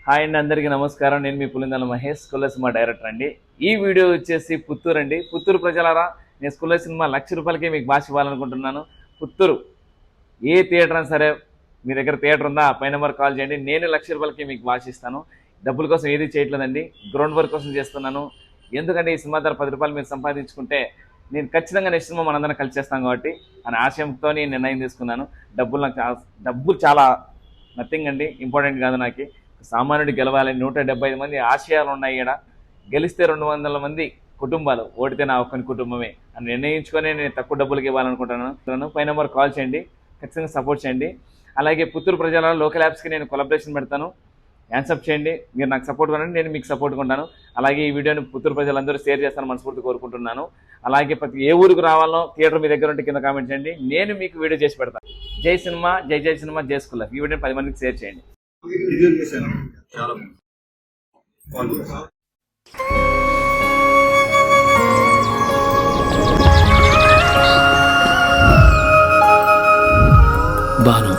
Hi అండి, అందరికీ నమస్కారం. నేను మీ Pulindala Mahesh, school cinema director అండి. ఈ వీడియో వచ్చేసి పుత్తూరు అండి. పుత్తూరు ప్రజలారా, నేను స్కూల్ సినిమా ₹1,00,000కే మీకు భాష ఇవ్వాలనుకుంటున్నాను. పుత్తూరు ఏ థియేటర్ అయినా సరే, మీ దగ్గర థియేటర్ ఉందా, పై నెంబర్ కాల్ చేయండి. నేను ₹1,00,000కే మీకు భాష ఇస్తాను. డబ్బుల కోసం ఏది చేయట్లేదండి, గ్రౌండ్ వర్క్ కోసం చేస్తున్నాను. ఎందుకంటే ఈ సినిమా ధర ₹10 మీరు సంపాదించుకుంటే నేను ఖచ్చితంగా నెక్స్ట్ సినిమా మనందరం కలిసి చేస్తాం కాబట్టి అనే ఆశయంతో నేను నిర్ణయం తీసుకున్నాను. డబ్బులు చాలా నథింగ్ అండి, ఇంపార్టెంట్ కాదు. నాకు సామాన్యుడు గెలవాలి, 175 మంది ఆశయాలు ఉన్నాయి. ఇక్కడ గెలిస్తే 200 మంది కుటుంబాలు, ఓడితే నా ఒక్కని కుటుంబమే అని నిర్ణయించుకొని నేను తక్కువ డబ్బులకి ఇవ్వాలనుకుంటున్నాను. పై నెంబర్ కాల్ చేయండి, ఖచ్చితంగా సపోర్ట్ చేయండి. అలాగే పుత్తూరు ప్రజల లోకల్ యాప్స్కి నేను కొలాబరేషన్ పెడతాను, యాన్సప్ చేయండి. మీరు నాకు సపోర్ట్ కొనండి, నేను మీకు సపోర్ట్గా ఉంటాను. అలాగే ఈ వీడియోని పుత్తూరు ప్రజలందరూ షేర్ చేస్తాను మనస్ఫూర్తి కోరుకుంటున్నాను. అలాగే ప్రతి ఏ ఊరికి రావాలో థియేటర్ మీ దగ్గర ఉంటే కింద కామెంట్ చేయండి, నేను మీకు వీడియో చేసి పెడతాను. జై సినిమా, జై జై సినిమా, జై స్కూల్. ఈ వీడియోని 10 మందికి షేర్ చేయండి. బాను,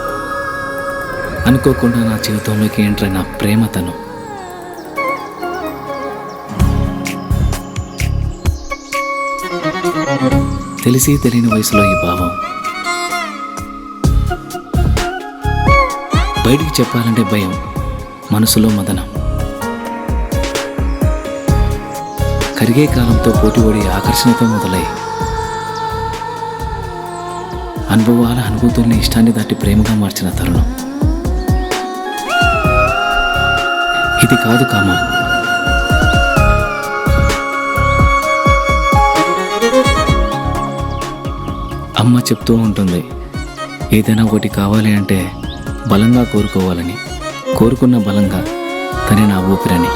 అనుకోకుండా నా జీవితంలోకి ఎంటర్ అయిన ప్రేమతను. తెలిసి తెలియని వయసులో ఈ భావం బయటికి చెప్పాలంటే భయం, మనసులో మదనం. కరిగే కాలంతో పోటీపడి ఆకర్షణతో మొదలై అనుభవాల అనుభూతుల్ని ఇష్టాన్ని దాటి ప్రేమగా మార్చిన తరుణం ఇది కాదు కామం. అమ్మ చెప్తూ ఉంటుంది, ఏదైనా ఒకటి కావాలి అంటే బలంగా కోరుకోవాలని, కోరుకున్న బలంగా తనే నా ఊపిరని.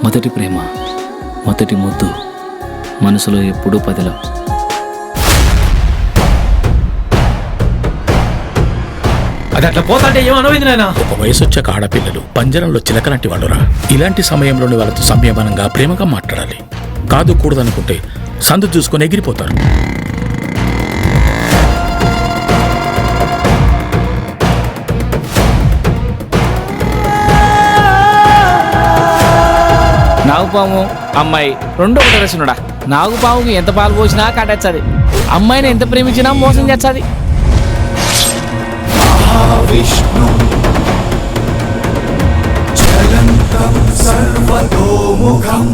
మొదటి ప్రేమ, మొదటి ముద్దు, మనసులో ఎప్పుడూ పదిలం. అది అట్లా పోతాంటే ఏమనవింది నాయన. ఒక వయసు వచ్చాక ఆడపిల్లలు పంజరంలో చిలకలాంటి వాళ్ళురా. ఇలాంటి సమయంలోని వాళ్ళతో సంయమనంగా ప్రేమగా మాట్లాడాలి. కాదు కూడదనుకుంటే సందు చూసుకొని ఎగిరిపోతారు. నాగుపాము అమ్మాయి రెండు ఒకటి రచనుడా. నాగుపాముకి ఎంత పాలు పోసినా కాటేస్తుంది, అమ్మాయిని ఎంత ప్రేమించినా మోసం చేస్తుంది. విష్ణు చలంతం సర్వతోముఖం